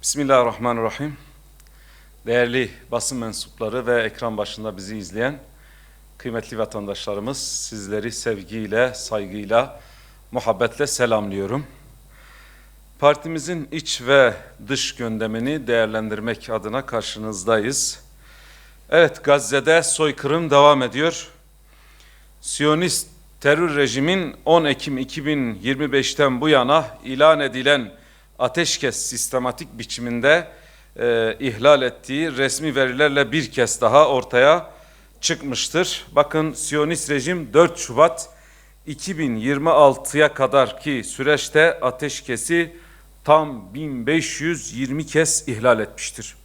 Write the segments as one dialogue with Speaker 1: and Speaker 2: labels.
Speaker 1: Bismillahirrahmanirrahim. Değerli basın mensupları ve ekran başında bizi izleyen kıymetli vatandaşlarımız, sizleri sevgiyle, saygıyla, muhabbetle selamlıyorum. Partimizin iç ve dış gündemini değerlendirmek adına karşınızdayız. Evet, Gazze'de soykırım devam ediyor. Siyonist terör rejimin 10 Ekim 2025'ten bu yana ilan edilen ateşkes sistematik biçiminde ihlal ettiği resmi verilerle bir kez daha ortaya çıkmıştır. Bakın, Siyonist rejim 4 Şubat 2026'ya kadar ki süreçte ateşkesi tam 1520 kez ihlal etmiştir.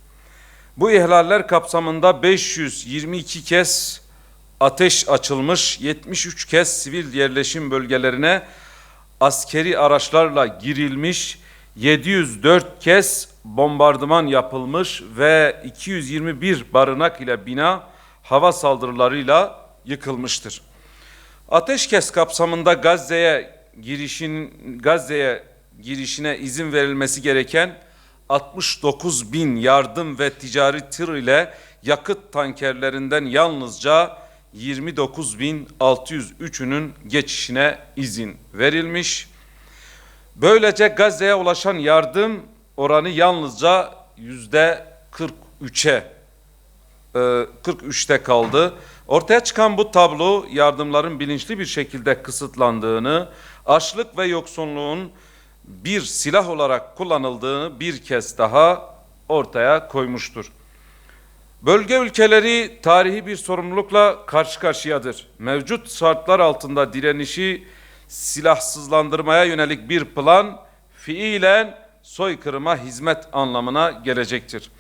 Speaker 1: Bu ihlaller kapsamında 522 kez ateş açılmış, 73 kez sivil yerleşim bölgelerine askeri araçlarla girilmiş, 704 kez bombardıman yapılmış ve 221 barınak ile bina hava saldırılarıyla yıkılmıştır. Ateşkes kapsamında Gazze'ye girişine izin verilmesi gereken 69 bin yardım ve ticari tır ile yakıt tankerlerinden yalnızca 29.603'ünün geçişine izin verilmiş. Böylece Gazze'ye ulaşan yardım oranı yalnızca %43'te kaldı. Ortaya çıkan bu tablo yardımların bilinçli bir şekilde kısıtlandığını, açlık ve yoksulluğun bir silah olarak kullanıldığını bir kez daha ortaya koymuştur. Bölge ülkeleri tarihi bir sorumlulukla karşı karşıyadır. Mevcut şartlar altında direnişi silahsızlandırmaya yönelik bir plan fiilen soykırıma hizmet anlamına gelecektir.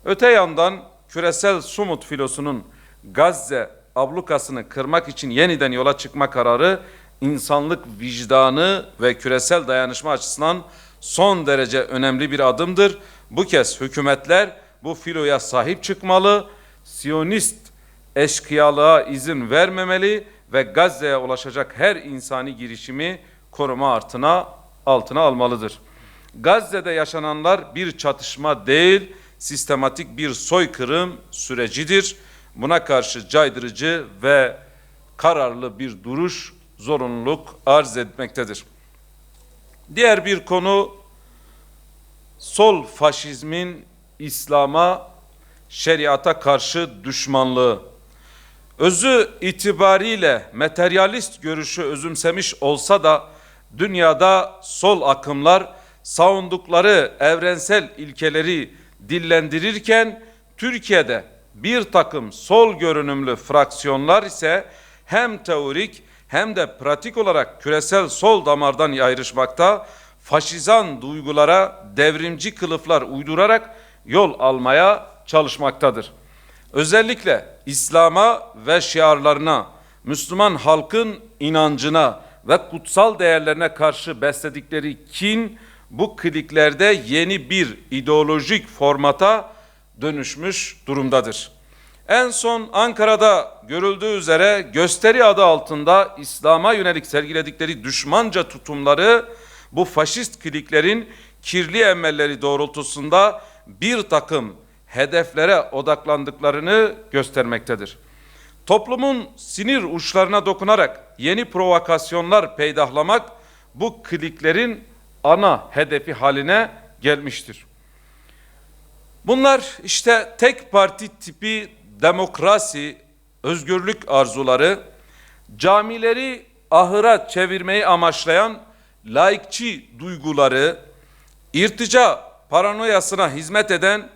Speaker 1: Öte yandan küresel Sumut filosunun Gazze ablukasını kırmak için yeniden yola çıkma kararı insanlık vicdanı ve küresel dayanışma açısından son derece önemli bir adımdır. Bu kez hükümetler bu filoya sahip çıkmalı, Siyonist eşkıyalığa izin vermemeli ve Gazze'ye ulaşacak her insani girişimi koruma altına almalıdır. Gazze'de yaşananlar bir çatışma değil, sistematik bir soykırım sürecidir. Buna karşı caydırıcı ve kararlı bir duruş, zorunluluk arz etmektedir. Diğer bir konu, sol faşizmin İslam'a, şeriata karşı düşmanlığı. Özü itibariyle materyalist görüşü özümsemiş olsa da dünyada sol akımlar savundukları evrensel ilkeleri dillendirirken Türkiye'de bir takım sol görünümlü fraksiyonlar ise hem teorik hem de pratik olarak küresel sol damardan ayrışmakta, faşizan duygulara devrimci kılıflar uydurarak yol almaya çalışmaktadır. Özellikle İslam'a ve şiarlarına, Müslüman halkın inancına ve kutsal değerlerine karşı besledikleri kin bu kliklerde yeni bir ideolojik formata dönüşmüş durumdadır. En son Ankara'da görüldüğü üzere gösteri adı altında İslam'a yönelik sergiledikleri düşmanca tutumları bu faşist kliklerin kirli emelleri doğrultusunda bir takım hedeflere odaklandıklarını göstermektedir. Toplumun sinir uçlarına dokunarak yeni provokasyonlar peydahlamak bu kliklerin ana hedefi haline gelmiştir. Bunlar işte tek parti tipi demokrasi, özgürlük arzuları, camileri ahıra çevirmeyi amaçlayan laikçi duyguları, irtica paranoyasına hizmet eden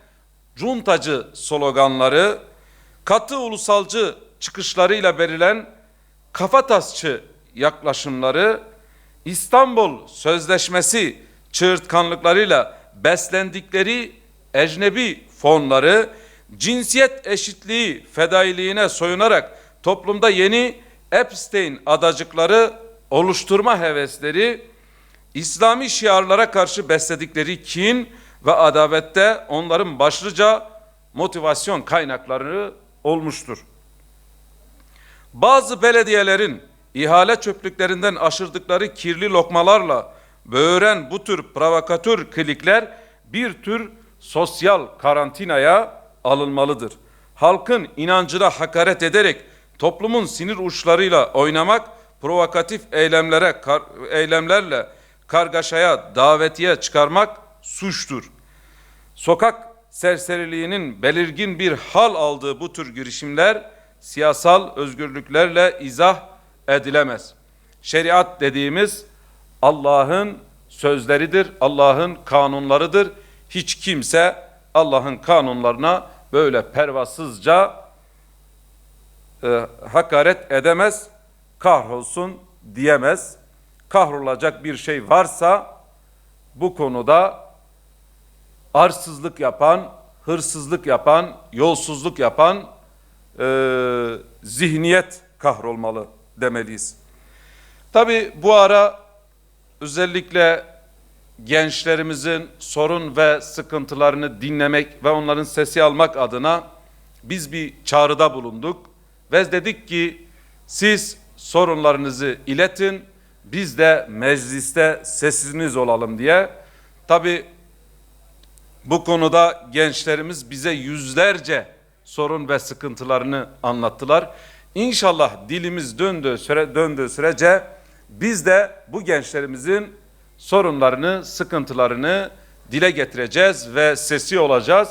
Speaker 1: cuntacı sloganları, katı ulusalcı çıkışlarıyla verilen kafatasçı yaklaşımları, İstanbul Sözleşmesi çığırtkanlıklarıyla beslendikleri ecnebi fonları, cinsiyet eşitliği fedailiğine soyunarak toplumda yeni Epstein adacıkları oluşturma hevesleri, İslami şiarlara karşı besledikleri kin ve adavette onların başlıca motivasyon kaynakları olmuştur. Bazı belediyelerin ihale çöplüklerinden aşırdıkları kirli lokmalarla böğüren bu tür provokatör klikler bir tür sosyal karantinaya alınmalıdır. Halkın inancına hakaret ederek toplumun sinir uçlarıyla oynamak, provokatif eylemlerle kargaşaya, davetiye çıkarmak suçtur. Sokak serseriliğinin belirgin bir hal aldığı bu tür girişimler siyasal özgürlüklerle izah edilemez. Şeriat dediğimiz Allah'ın sözleridir, Allah'ın kanunlarıdır. Hiç kimse Allah'ın kanunlarına böyle pervasızca hakaret edemez, kahrolsun diyemez. Kahrolacak bir şey varsa bu konuda arsızlık yapan, hırsızlık yapan, yolsuzluk yapan zihniyet kahrolmalı demeliyiz. Tabii bu ara özellikle gençlerimizin sorun ve sıkıntılarını dinlemek ve onların sesi almak adına biz bir çağrıda bulunduk ve dedik ki siz sorunlarınızı iletin, biz de mecliste sesiniz olalım diye. Tabii bu konuda gençlerimiz bize yüzlerce sorun ve sıkıntılarını anlattılar. İnşallah dilimiz döndüğü sürece biz de bu gençlerimizin sorunlarını, sıkıntılarını dile getireceğiz ve sesi olacağız.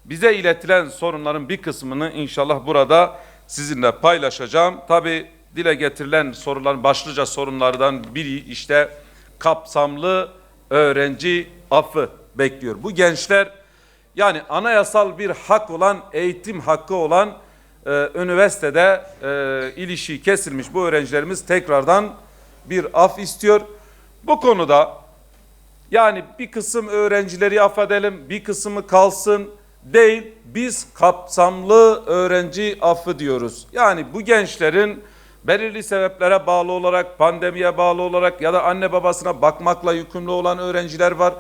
Speaker 1: Bize iletilen sorunların bir kısmını inşallah burada sizinle paylaşacağım. Tabii dile getirilen soruların başlıca sorunlardan biri işte kapsamlı öğrenci affı bekliyor. Bu gençler yani anayasal bir hak olan, eğitim hakkı olan üniversitede ilişiği kesilmiş bu öğrencilerimiz tekrardan bir af istiyor. Bu konuda yani bir kısım öğrencileri affedelim, bir kısmı kalsın değil, biz kapsamlı öğrenci affı diyoruz. Yani bu gençlerin belirli sebeplere bağlı olarak, pandemiye bağlı olarak ya da anne babasına bakmakla yükümlü olan öğrenciler var.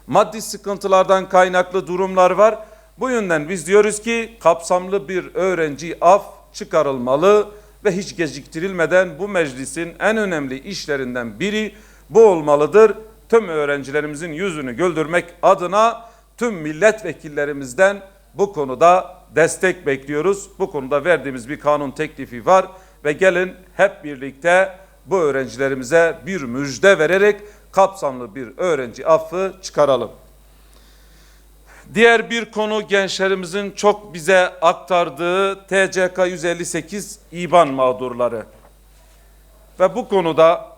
Speaker 1: Maddi sıkıntılardan kaynaklı durumlar var. Bu yönden biz diyoruz ki kapsamlı bir öğrenci af çıkarılmalı ve hiç geciktirilmeden bu meclisin en önemli işlerinden biri bu olmalıdır. Tüm öğrencilerimizin yüzünü güldürmek adına tüm milletvekillerimizden bu konuda destek bekliyoruz. Bu konuda verdiğimiz bir kanun teklifi var ve gelin hep birlikte bu öğrencilerimize bir müjde vererek kapsamlı bir öğrenci affı çıkaralım. Diğer bir konu gençlerimizin çok bize aktardığı TCK 158 İBAN mağdurları. Ve bu konuda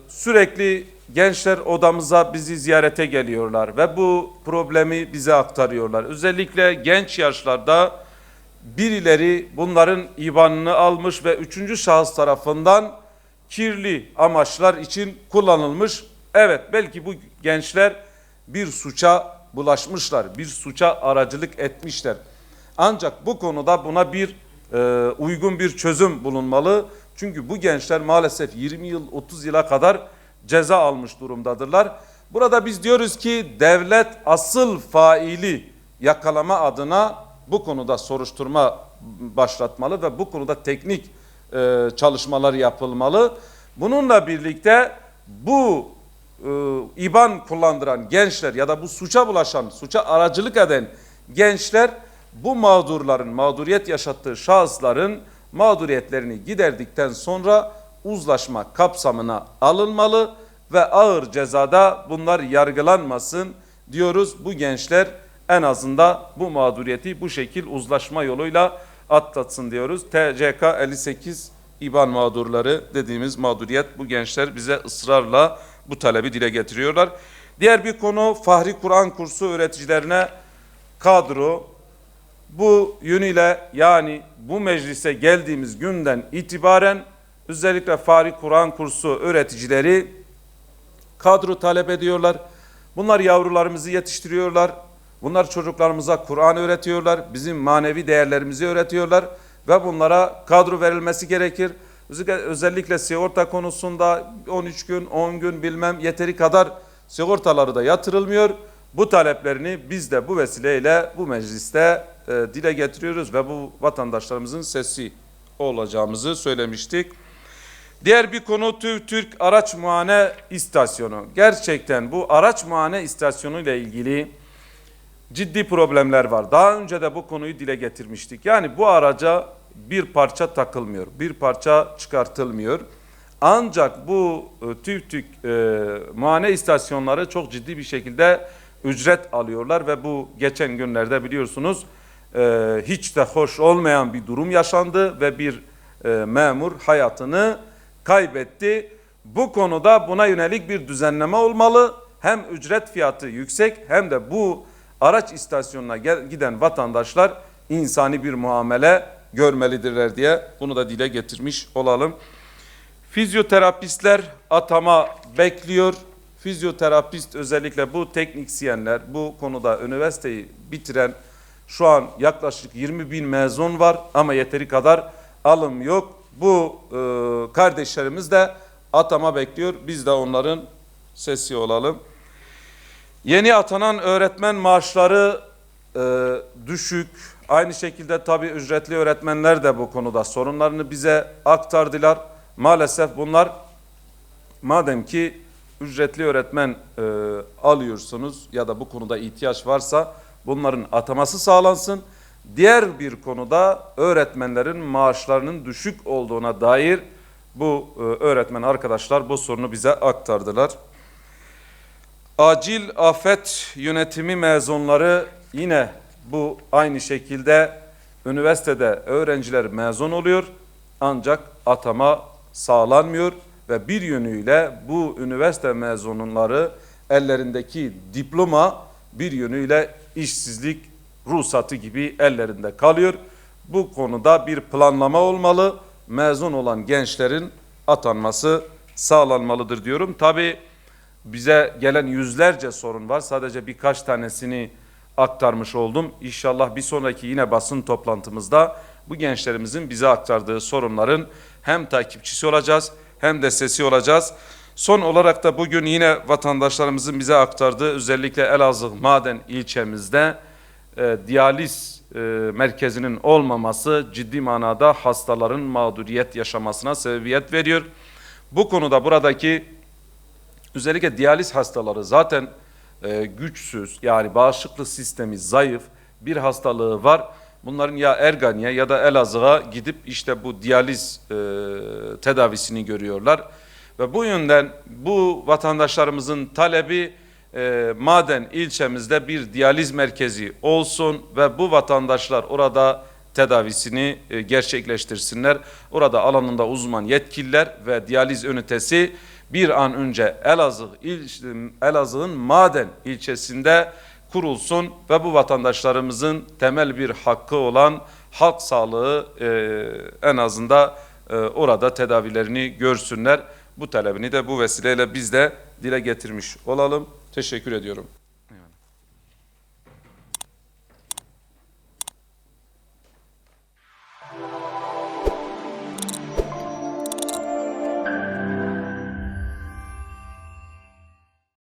Speaker 1: sürekli gençler odamıza bizi ziyarete geliyorlar ve bu problemi bize aktarıyorlar. Özellikle genç yaşlarda birileri bunların İBAN'ını almış ve üçüncü şahıs tarafından kirli amaçlar için kullanılmış. Evet, belki bu gençler bir suça bulaşmışlar, bir suça aracılık etmişler. Ancak bu konuda buna bir uygun bir çözüm bulunmalı. Çünkü bu gençler maalesef 20 yıl, 30 yıla kadar ceza almış durumdadırlar. Burada biz diyoruz ki devlet asıl faili yakalama adına bu konuda soruşturma başlatmalı ve bu konuda teknik çalışmalar yapılmalı. Bununla birlikte bu İBAN kullandıran gençler ya da bu suça bulaşan, suça aracılık eden gençler bu mağdurların, mağduriyet yaşattığı şahısların mağduriyetlerini giderdikten sonra uzlaşma kapsamına alınmalı ve ağır cezada bunlar yargılanmasın diyoruz. Bu gençler en azından bu mağduriyeti bu şekil uzlaşma yoluyla atlatsın diyoruz. TCK 58 İBAN mağdurları dediğimiz mağduriyet, bu gençler bize ısrarla bu talebi dile getiriyorlar. Diğer bir konu Fahri Kur'an kursu öğreticilerine kadro. Bu yönüyle yani bu meclise geldiğimiz günden itibaren özellikle Fahri Kur'an kursu öğreticileri kadro talep ediyorlar. Bunlar yavrularımızı yetiştiriyorlar. Bunlar çocuklarımıza Kur'an öğretiyorlar. Bizim manevi değerlerimizi öğretiyorlar ve bunlara kadro verilmesi gerekir. Özellikle sigorta konusunda 13 gün, 10 gün bilmem yeteri kadar sigortaları da yatırılmıyor. Bu taleplerini biz de bu vesileyle bu mecliste dile getiriyoruz ve bu vatandaşlarımızın sesi olacağımızı söylemiştik. Diğer bir konu TÜV-TÜRK araç muayene istasyonu. Gerçekten bu araç muayene istasyonu ile ilgili ciddi problemler var. Daha önce de bu konuyu dile getirmiştik. Yani bu araca bir parça takılmıyor, bir parça çıkartılmıyor. Ancak bu TÜV muayene istasyonları çok ciddi bir şekilde ücret alıyorlar ve bu geçen günlerde biliyorsunuz hiç de hoş olmayan bir durum yaşandı ve bir memur hayatını kaybetti. Bu konuda buna yönelik bir düzenleme olmalı. Hem ücret fiyatı yüksek hem de bu araç istasyonuna giden vatandaşlar insani bir muamele görmelidirler diye bunu da dile getirmiş olalım. Fizyoterapistler atama bekliyor. Fizyoterapist özellikle bu teknisyenler, bu konuda üniversiteyi bitiren şu an yaklaşık 20 bin mezun var ama yeteri kadar alım yok. Bu kardeşlerimiz de atama bekliyor. Biz de onların sesi olalım. Yeni atanan öğretmen maaşları düşük. Aynı şekilde tabii ücretli öğretmenler de bu konuda sorunlarını bize aktardılar. Maalesef bunlar madem ki ücretli öğretmen alıyorsunuz ya da bu konuda ihtiyaç varsa bunların ataması sağlansın. Diğer bir konuda öğretmenlerin maaşlarının düşük olduğuna dair bu öğretmen arkadaşlar bu sorunu bize aktardılar. Acil afet yönetimi mezunları yine bu aynı şekilde üniversitede öğrenciler mezun oluyor ancak atama sağlanmıyor ve bir yönüyle bu üniversite mezunları ellerindeki diploma bir yönüyle işsizlik ruhsatı gibi ellerinde kalıyor. Bu konuda bir planlama olmalı. Mezun olan gençlerin atanması sağlanmalıdır diyorum. Tabii bize gelen yüzlerce sorun var. Sadece birkaç tanesini aktarmış oldum. İnşallah bir sonraki yine basın toplantımızda bu gençlerimizin bize aktardığı sorunların hem takipçisi olacağız hem de sesi olacağız. Son olarak da bugün yine vatandaşlarımızın bize aktardığı özellikle Elazığ Maden ilçemizde diyaliz merkezinin olmaması ciddi manada hastaların mağduriyet yaşamasına sebebiyet veriyor. Bu konuda buradaki özellikle diyaliz hastaları zaten güçsüz, yani bağışıklık sistemi zayıf bir hastalığı var. Bunların ya Ergani'ye ya da Elazığ'a gidip işte bu diyaliz tedavisini görüyorlar. Ve bu yönden bu vatandaşlarımızın talebi Maden ilçemizde bir diyaliz merkezi olsun ve bu vatandaşlar orada tedavisini gerçekleştirsinler. Orada alanında uzman yetkililer ve diyaliz ünitesi bir an önce Elazığ'ın Maden ilçesinde kurulsun ve bu vatandaşlarımızın temel bir hakkı olan halk sağlığı en azından orada tedavilerini görsünler. Bu talebini de bu vesileyle biz de dile getirmiş olalım. Teşekkür ediyorum.